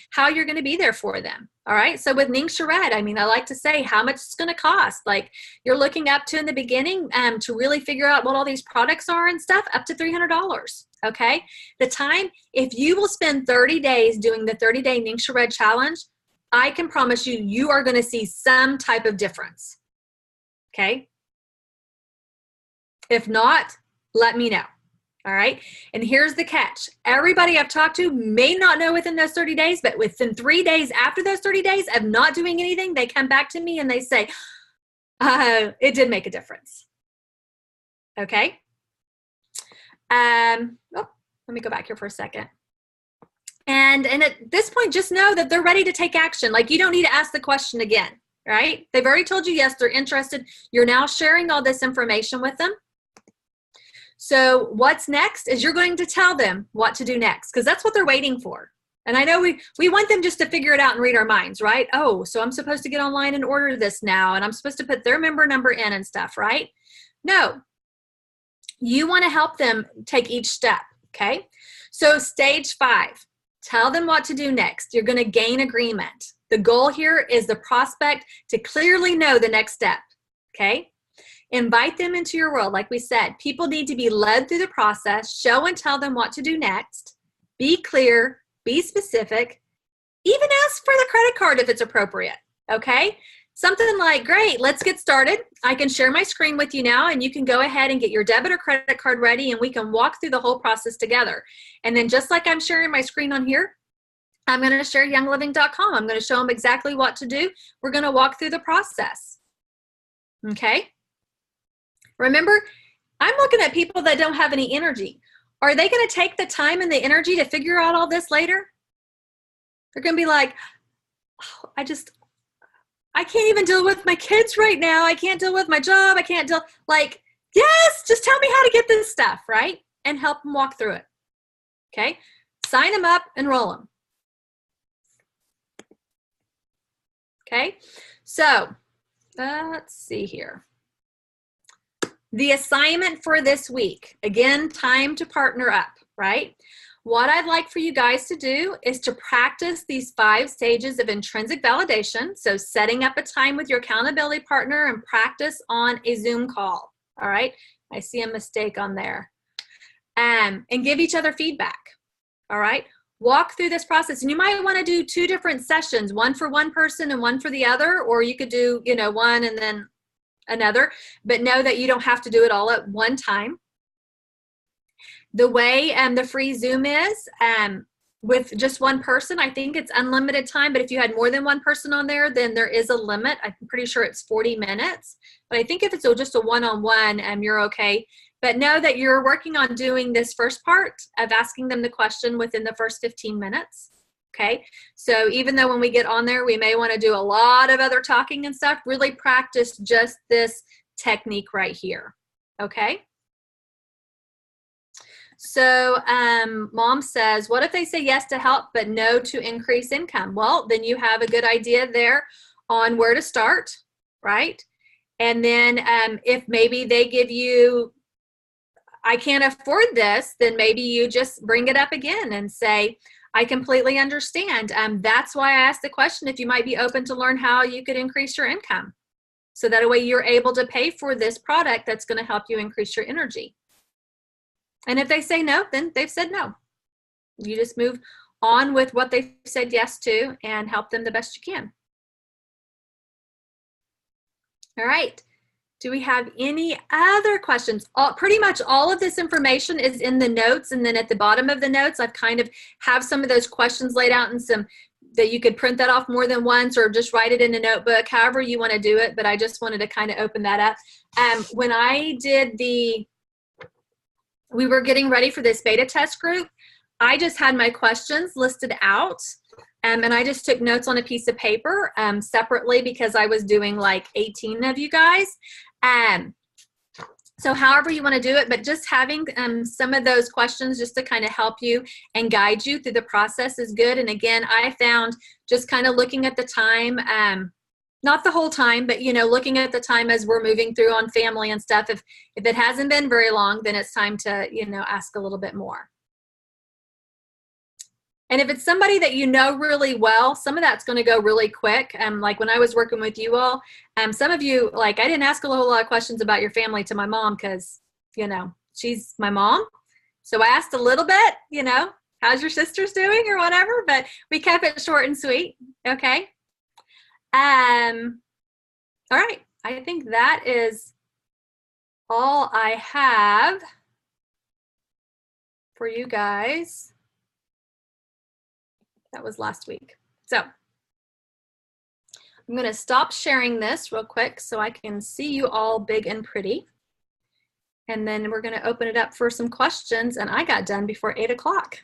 how you're going to be there for them. All right. So with Ningxia, I mean, I like to say how much it's going to cost. Like you're looking up to in the beginning to really figure out what all these products are and stuff, up to $300. Okay. The time, if you will spend 30 days doing the 30-day Ningxia challenge, I can promise you, you are going to see some type of difference. Okay? If not, let me know. All right? And here's the catch. Everybody I've talked to may not know within those 30 days, but within 3 days after those 30 days of not doing anything, they come back to me and they say, it did make a difference. Okay? Let me go back here for a second. And at this point, just know that they're ready to take action. Like, you don't need to ask the question again, right? They've already told you, yes, they're interested. You're now sharing all this information with them. So what's next is you're going to tell them what to do next, because that's what they're waiting for. And I know we want them just to figure it out and read our minds, right? Oh, so I'm supposed to get online and order this now, and I'm supposed to put their member number in and stuff, right? No. You want to help them take each step, okay? So stage 5, tell them what to do next. You're going to gain agreement. The goal here is the prospect to clearly know the next step, okay? Invite them into your world. Like we said, people need to be led through the process. Show and tell them what to do next. Be clear. Be specific. Even ask for the credit card if it's appropriate, okay? Something like, great, let's get started. I can share my screen with you now, and you can go ahead and get your debit or credit card ready, and we can walk through the whole process together. And then just like I'm sharing my screen on here, I'm going to share youngliving.com. I'm going to show them exactly what to do. We're going to walk through the process, okay? Remember, I'm looking at people that don't have any energy. Are they going to take the time and the energy to figure out all this later? They're going to be like, oh, I can't even deal with my kids right now. I can't deal with my job. I can't deal, like, yes, just tell me how to get this stuff, right? And help them walk through it, okay? Sign them up and roll them. Okay, so let's see here. The assignment for this week, again, time to partner up, right? What I'd like for you guys to do is to practice these 5 stages of intrinsic validation. So setting up a time with your accountability partner and practice on a Zoom call, all right? I see a mistake on there. And give each other feedback, all right? Walk through this process. And you might want to do 2 different sessions, one for one person and one for the other, or you could do, one and then another, but know that you don't have to do it all at one time. The way the free Zoom is with just one person, I think it's unlimited time, but if you had more than one person on there, then there is a limit. I'm pretty sure it's 40 minutes, but I think if it's just a one-on-one, you're okay. But know that you're working on doing this first part of asking them the question within the first 15 minutes. Okay, so even though when we get on there, we may want to do a lot of other talking and stuff, really practice just this technique right here. Okay. So mom says, what if they say yes to help, but no to increase income? Well, then you have a good idea there on where to start, right? And then if maybe they give you, I can't afford this, then maybe you just bring it up again and say, I completely understand. That's why I asked the question if you might be open to learn how you could increase your income. So that way you're able to pay for this product that's going to help you increase your energy. And if they say no, then they've said no. You just move on with what they've said yes to and help them the best you can. All right. Do we have any other questions? Pretty much all of this information is in the notes, and then at the bottom of the notes, I've kind of have some of those questions laid out and some that you could print that off more than once or just write it in a notebook, however you want to do it, but I just wanted to kind of open that up. When I did we were getting ready for this beta test group, I just had my questions listed out. And I just took notes on a piece of paper separately because I was doing like 18 of you guys. So however you want to do it, but just having some of those questions just to kind of help you and guide you through the process is good. And again, I found just kind of looking at the time, not the whole time, but, looking at the time as we're moving through on family and stuff, if it hasn't been very long, then it's time to, ask a little bit more. And if it's somebody that you know really well, some of that's going to go really quick. Like when I was working with you all, some of you, like I didn't ask a whole lot of questions about your family to my mom because, she's my mom. So I asked a little bit, how's your sisters doing or whatever, but we kept it short and sweet. Okay. All right. I think that is all I have for you guys. That was last week. So I'm going to stop sharing this real quick so I can see you all big and pretty. And then we're going to open it up for some questions. And I got done before 8 o'clock.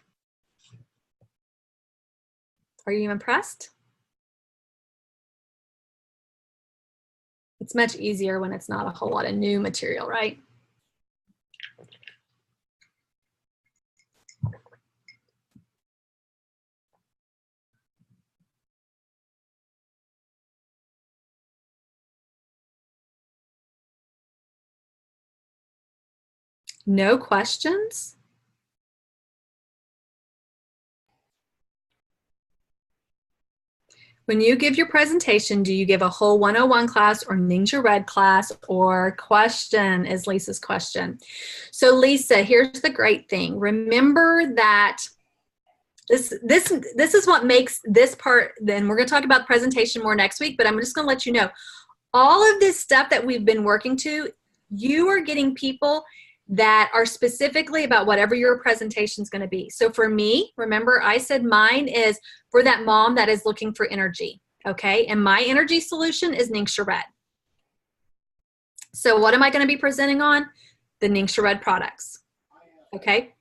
Are you impressed? It's much easier when it's not a whole lot of new material, right? No questions? When you give your presentation, do you give a whole 101 class or Ningxia Red class or question is Lisa's question. So Lisa, here's the great thing. Remember that this is what makes this part, then we're going to talk about presentation more next week, but I'm just going to let you know, all of this stuff that we've been working to, you are getting people that are specifically about whatever your presentation is going to be. So for me, remember I said mine is for that mom that is looking for energy, okay? And my energy solution is Ningxia Red. So what am I going to be presenting on? The Ningxia Red products, okay?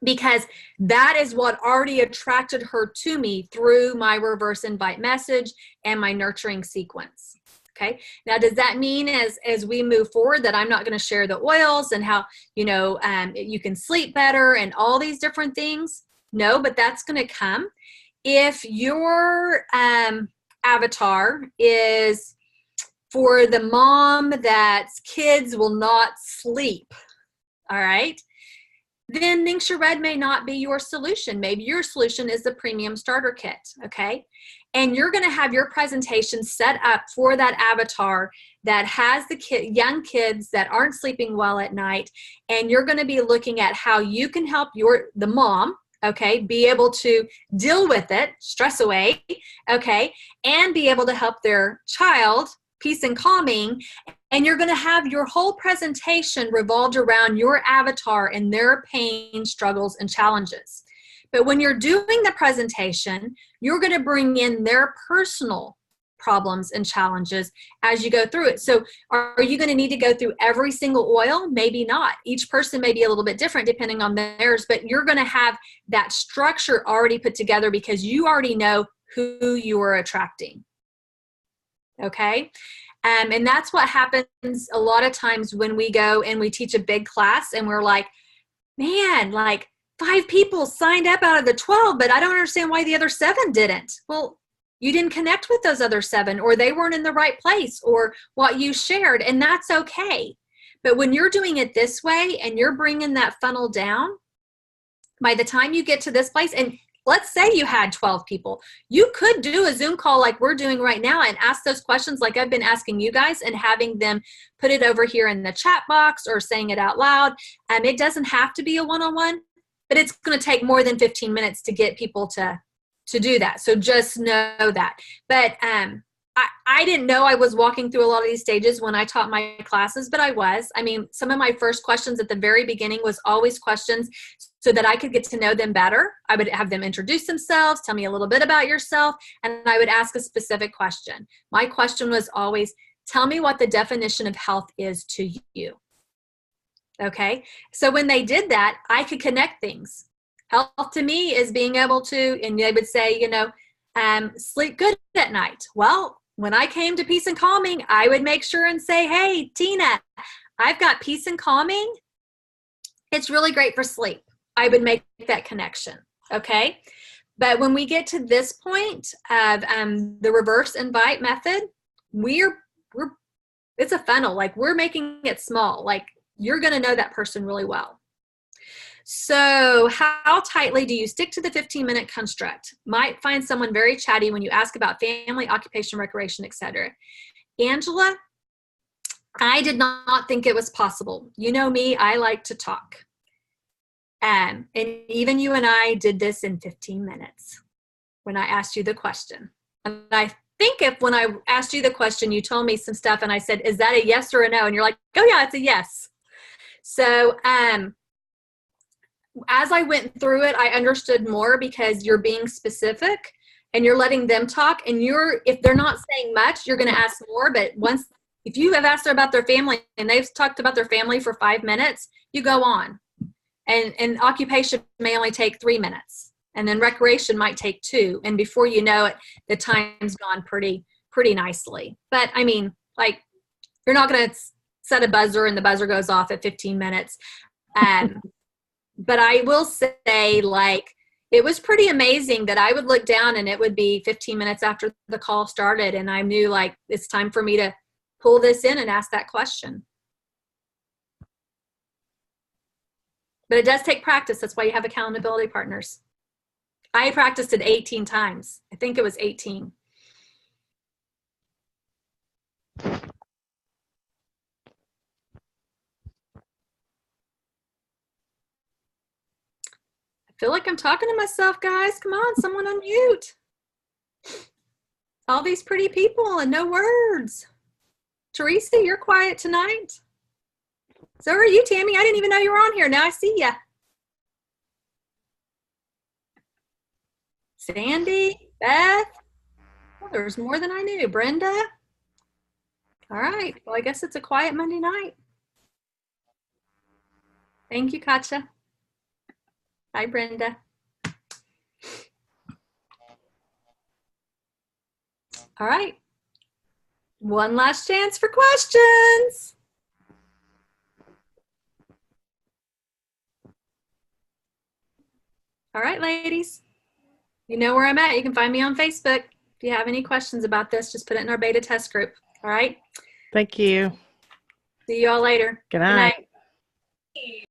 Because that is what already attracted her to me through my reverse invite message and my nurturing sequence. Okay. Now, does that mean as we move forward that I'm not going to share the oils and how, you know, you can sleep better and all these different things? No, but that's going to come. If your avatar is for the mom that's kids will not sleep, all right, then Ningxia Red may not be your solution. Maybe your solution is the premium starter kit, okay? And you're going to have your presentation set up for that avatar that has the young kids that aren't sleeping well at night. And you're going to be looking at how you can help the mom, okay, be able to deal with it, stress away, okay, and be able to help their child, peace and calming. And you're going to have your whole presentation revolved around your avatar and their pain, struggles, and challenges. But when you're doing the presentation, you're going to bring in their personal problems and challenges as you go through it. So are you going to need to go through every single oil? Maybe not. Each person may be a little bit different depending on theirs, but you're going to have that structure already put together because you already know who you are attracting. Okay? And that's what happens a lot of times when we go and we teach a big class and we're like, man, like 5 people signed up out of the 12, but I don't understand why the other 7 didn't. Well, you didn't connect with those other 7, or they weren't in the right place, or what you shared, and that's okay. But when you're doing it this way and you're bringing that funnel down, by the time you get to this place, and let's say you had 12 people, you could do a Zoom call like we're doing right now and ask those questions like I've been asking you guys and having them put it over here in the chat box or saying it out loud. It doesn't have to be a one-on-one, but it's going to take more than 15 minutes to get people to do that. So just know that. But I didn't know I was walking through a lot of these stages when I taught my classes, but I was. I mean, some of my first questions at the very beginning was always questions so that I could get to know them better. I would have them introduce themselves, tell me a little bit about yourself, and I would ask a specific question. My question was always, tell me what the definition of health is to you. Okay, so when they did that, I could connect things. Health to me is being able to, and they would say, you know, sleep good at night. Well, when I came to peace and calming, I would make sure and say, hey, Tina, I've got peace and calming. It's really great for sleep. I would make that connection. Okay, but when we get to this point of the reverse invite method, it's a funnel. Like we're making it small. Like you're going to know that person really well. So how tightly do you stick to the 15-minute construct? Might find someone very chatty when you ask about family, occupation, recreation, etc. Angela, I did not think it was possible. You know me, I like to talk. And even you and I did this in 15 minutes when I asked you the question. And I think if when I asked you the question, you told me some stuff and I said, is that a yes or a no? And you're like, oh yeah, it's a yes. So as I went through it, I understood more because you're being specific and you're letting them talk, and if they're not saying much, you're going to ask more. But if you have asked them about their family and they've talked about their family for 5 minutes, you go on. And occupation may only take 3 minutes, and then recreation might take 2. And before you know it, the time's gone pretty nicely. But I mean, like, you're not going to set a buzzer and the buzzer goes off at 15 minutes. But I will say, like, it was pretty amazing that I would look down and it would be 15 minutes after the call started, and I knew, like, it's time for me to pull this in and ask that question. But it does take practice. That's why you have accountability partners. I practiced it 18 times. I think it was 18. I feel like I'm talking to myself, guys. Come on, someone unmute. All these pretty people and no words. Teresa, you're quiet tonight. So are you, Tammy. I didn't even know you were on here. Now I see ya. Sandy, Beth. Oh, there's more than I knew. Brenda. All right. Well, I guess it's a quiet Monday night. Thank you, Katja. Hi, Brenda. All right. One last chance for questions. All right, ladies. You know where I'm at. You can find me on Facebook. If you have any questions about this, just put it in our beta test group. All right. Thank you. See you all later. Good night. Good night.